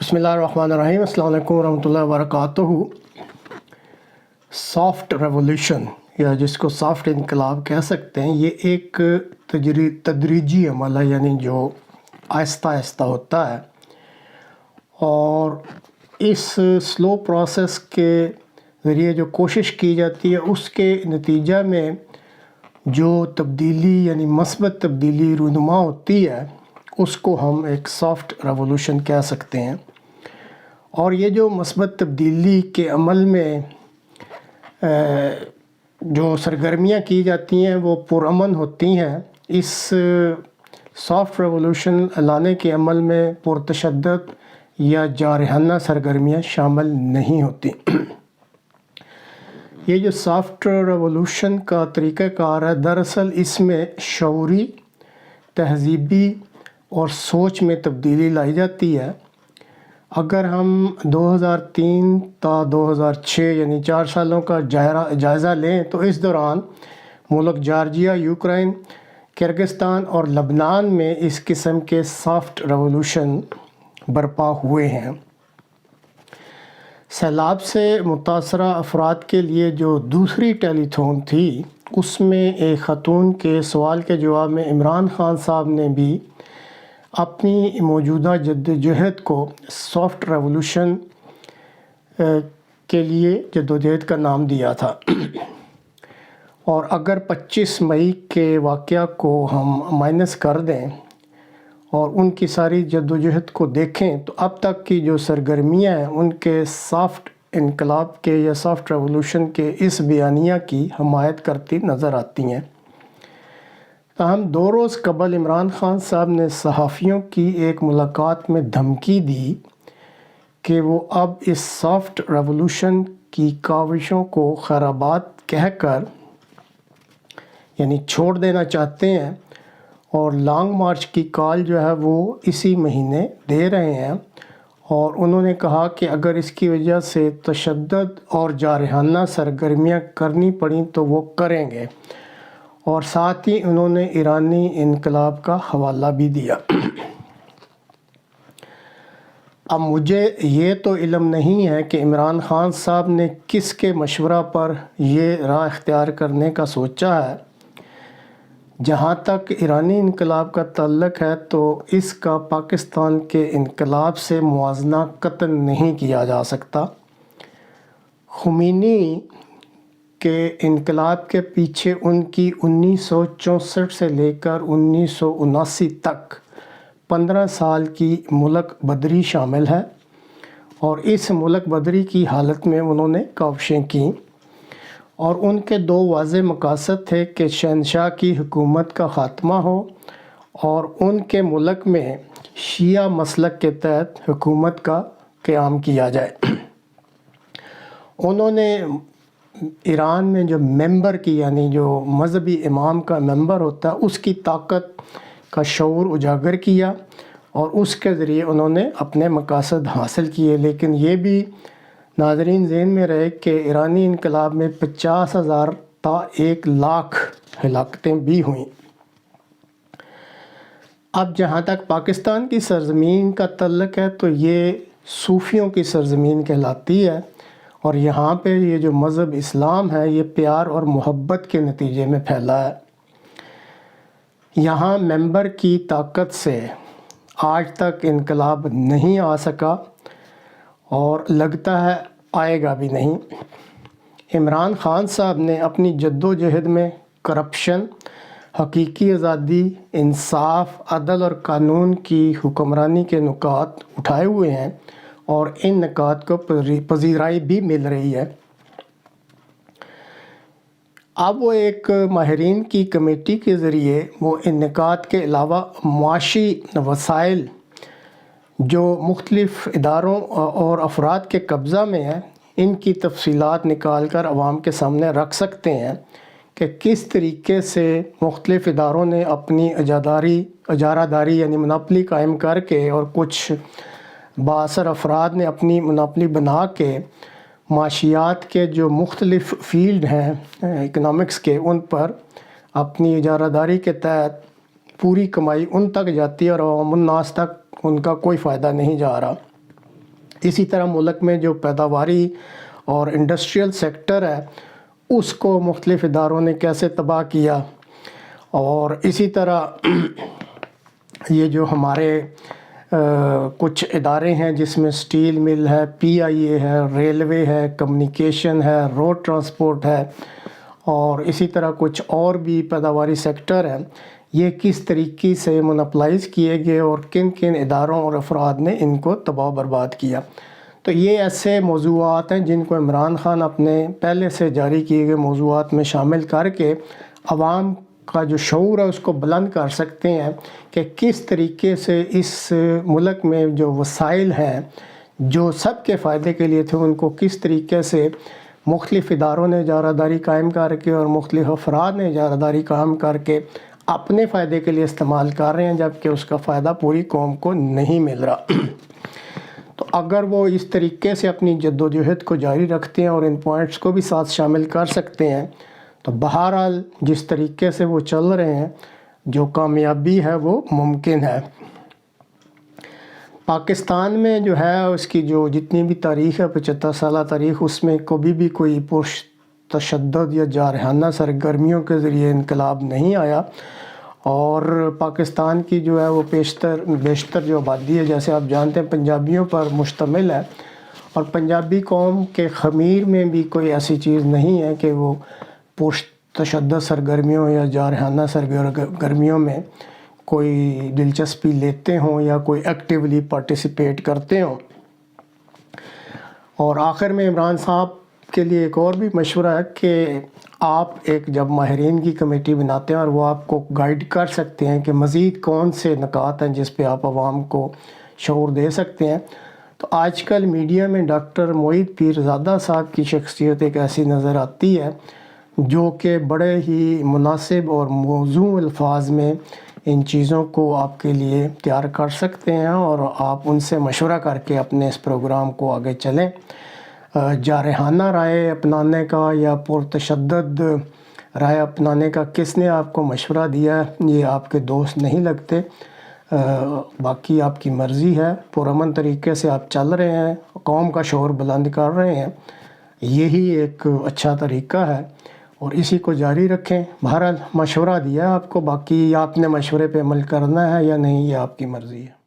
بسم اللہ الرحمن الرحیم۔ السلام علیکم ورحمۃ اللہ وبرکاتہ۔ سافٹ ریولوشن یا جس کو سافٹ انقلاب کہہ سکتے ہیں، یہ ایک تدریجی عمل ہے، یعنی جو آہستہ آہستہ ہوتا ہے، اور اس سلو پروسیس کے ذریعے جو کوشش کی جاتی ہے اس کے نتیجہ میں جو تبدیلی یعنی مثبت تبدیلی رونما ہوتی ہے اس کو ہم ایک سافٹ ریولوشن کہہ سکتے ہیں۔ اور یہ جو مثبت تبدیلی کے عمل میں جو سرگرمیاں کی جاتی ہیں وہ پرامن ہوتی ہیں۔ اس سافٹ ریولوشن لانے کے عمل میں پرتشدد یا جارحانہ سرگرمیاں شامل نہیں ہوتی۔ یہ جو سافٹ ریولوشن کا طریقہ کار ہے، دراصل اس میں شعوری، تہذیبی اور سوچ میں تبدیلی لائی جاتی ہے۔ اگر ہم 2003 تا 2006 یعنی 4 سالوں کا جائزہ لیں تو اس دوران ملک جارجیا، یوکرین، کرغزستان اور لبنان میں اس قسم کے سافٹ ریولوشن برپا ہوئے ہیں۔ سیلاب سے متاثرہ افراد کے لیے جو دوسری ٹیلی تھون تھی، اس میں ایک خاتون کے سوال کے جواب میں عمران خان صاحب نے بھی اپنی موجودہ جدوجہد کو سافٹ ریولوشن کے لیے جدوجہد کا نام دیا تھا۔ اور اگر 25 مئی کے واقعہ کو ہم مائنس کر دیں اور ان کی ساری جدوجہد کو دیکھیں تو اب تک کی جو سرگرمیاں ہیں ان کے سافٹ انقلاب کے یا سافٹ ریولوشن کے اس بیانیہ کی حمایت کرتی نظر آتی ہیں۔ تاہم 2 روز قبل عمران خان صاحب نے صحافیوں کی ایک ملاقات میں دھمکی دی کہ وہ اب اس سافٹ ریولوشن کی کاوشوں کو خرابات کہہ کر یعنی چھوڑ دینا چاہتے ہیں، اور لانگ مارچ کی کال جو ہے وہ اسی مہینے دے رہے ہیں۔ اور انہوں نے کہا کہ اگر اس کی وجہ سے تشدد اور جارحانہ سرگرمیاں کرنی پڑیں تو وہ کریں گے، اور ساتھ ہی انہوں نے ایرانی انقلاب کا حوالہ بھی دیا۔ اب مجھے یہ تو علم نہیں ہے کہ عمران خان صاحب نے کس کے مشورہ پر یہ راہ اختیار کرنے کا سوچا ہے۔ جہاں تک ایرانی انقلاب کا تعلق ہے تو اس کا پاکستان کے انقلاب سے موازنہ قطعاً نہیں کیا جا سکتا۔ خمینی کے انقلاب کے پیچھے ان کی 1964 سے لے کر 1979 تک 15 سال کی ملک بدری شامل ہے، اور اس ملک بدری کی حالت میں انہوں نے کاوشیں کیں، اور ان کے 2 واضح مقاصد تھے کہ شہنشاہ کی حکومت کا خاتمہ ہو اور ان کے ملک میں شیعہ مسلک کے تحت حکومت کا قیام کیا جائے۔ انہوں نے ایران میں جو ممبر کی یعنی جو مذہبی امام کا ممبر ہوتا ہے اس کی طاقت کا شعور اجاگر کیا، اور اس کے ذریعے انہوں نے اپنے مقاصد حاصل کیے۔ لیکن یہ بھی ناظرین ذہن میں رہے کہ ایرانی انقلاب میں 50,000 تا 1,00,000 ہلاکتیں بھی ہوئیں۔ اب جہاں تک پاکستان کی سرزمین کا تعلق ہے تو یہ صوفیوں کی سرزمین کہلاتی ہے، اور یہاں پہ یہ جو مذہب اسلام ہے یہ پیار اور محبت کے نتیجے میں پھیلا ہے۔ یہاں ممبر کی طاقت سے آج تک انقلاب نہیں آ سکا، اور لگتا ہے آئے گا بھی نہیں۔ عمران خان صاحب نے اپنی جدوجہد میں کرپشن، حقیقی آزادی، انصاف، عدل اور قانون کی حکمرانی کے نکات اٹھائے ہوئے ہیں، اور ان نکات کو پذیرائی بھی مل رہی ہے۔ اب وہ ایک ماہرین کی کمیٹی کے ذریعے وہ ان نکات کے علاوہ معاشی وسائل جو مختلف اداروں اور افراد کے قبضہ میں ہیں ان کی تفصیلات نکال کر عوام کے سامنے رکھ سکتے ہیں کہ کس طریقے سے مختلف اداروں نے اپنی اجارہ داری یعنی مناپلی قائم کر کے، اور کچھ بااثر افراد نے اپنی مناپلی بنا کے معاشیات کے جو مختلف فیلڈ ہیں اکنامکس کے، ان پر اپنی اجارہ داری کے تحت پوری کمائی ان تک جاتی ہے اور عوام الناس تک ان کا کوئی فائدہ نہیں جا رہا۔ اسی طرح ملک میں جو پیداواری اور انڈسٹریل سیکٹر ہے اس کو مختلف اداروں نے کیسے تباہ کیا، اور اسی طرح یہ جو ہمارے کچھ ادارے ہیں جس میں سٹیل مل ہے، پی آئی اے ہے، ریلوے ہے، کمیونیکیشن ہے، روڈ ٹرانسپورٹ ہے، اور اسی طرح کچھ اور بھی پیداواری سیکٹر ہیں، یہ کس طریقے سے مونوپلائز کیے گئے اور کن کن اداروں اور افراد نے ان کو تباہ و برباد کیا۔ تو یہ ایسے موضوعات ہیں جن کو عمران خان اپنے پہلے سے جاری کیے گئے موضوعات میں شامل کر کے عوام کا جو شعور ہے اس کو بلند کر سکتے ہیں کہ کس طریقے سے اس ملک میں جو وسائل ہیں جو سب کے فائدے کے لیے تھے ان کو کس طریقے سے مختلف اداروں نے اجارہ داری قائم کر کے اور مختلف افراد نے اجارہ داری قائم کر کے اپنے فائدے کے لیے استعمال کر رہے ہیں، جبکہ اس کا فائدہ پوری قوم کو نہیں مل رہا۔ تو اگر وہ اس طریقے سے اپنی جدوجہد کو جاری رکھتے ہیں اور ان پوائنٹس کو بھی ساتھ شامل کر سکتے ہیں تو بہرحال جس طریقے سے وہ چل رہے ہیں جو کامیابی ہے وہ ممکن ہے۔ پاکستان میں جو ہے اس کی جو جتنی بھی تاریخ ہے 75 سالہ تاریخ، اس میں کبھی بھی کوئی تشدد یا جارحانہ سرگرمیوں کے ذریعے انقلاب نہیں آیا، اور پاکستان کی جو ہے وہ بیشتر جو آبادی ہے جیسے آپ جانتے ہیں پنجابیوں پر مشتمل ہے، اور پنجابی قوم کے خمیر میں بھی کوئی ایسی چیز نہیں ہے کہ وہ تشدد سرگرمیوں یا جارحانہ سرگرمیوں میں کوئی دلچسپی لیتے ہوں یا کوئی ایکٹیولی پارٹیسپیٹ کرتے ہوں۔ اور آخر میں عمران صاحب کے لیے ایک اور بھی مشورہ ہے کہ آپ ایک جب ماہرین کی کمیٹی بناتے ہیں اور وہ آپ کو گائیڈ کر سکتے ہیں کہ مزید کون سے نکات ہیں جس پہ آپ عوام کو شعور دے سکتے ہیں، تو آج کل میڈیا میں ڈاکٹر معید پیرزادہ صاحب کی شخصیت ایک ایسی نظر آتی ہے جو کہ بڑے ہی مناسب اور موزوں الفاظ میں ان چیزوں کو آپ کے لیے تیار کر سکتے ہیں، اور آپ ان سے مشورہ کر کے اپنے اس پروگرام کو آگے چلیں۔ جارحانہ رائے اپنانے کا یا پرتشدد رائے اپنانے کا کس نے آپ کو مشورہ دیا ہے، یہ آپ کے دوست نہیں لگتے، باقی آپ کی مرضی ہے، پرامن طریقے سے آپ چل رہے ہیں، قوم کا شعور بلند کر رہے ہیں، یہی ایک اچھا طریقہ ہے اور اسی کو جاری رکھیں۔ بہرحال مشورہ دیا آپ کو، باقی آپ نے مشورے پہ عمل کرنا ہے یا نہیں یہ آپ کی مرضی ہے۔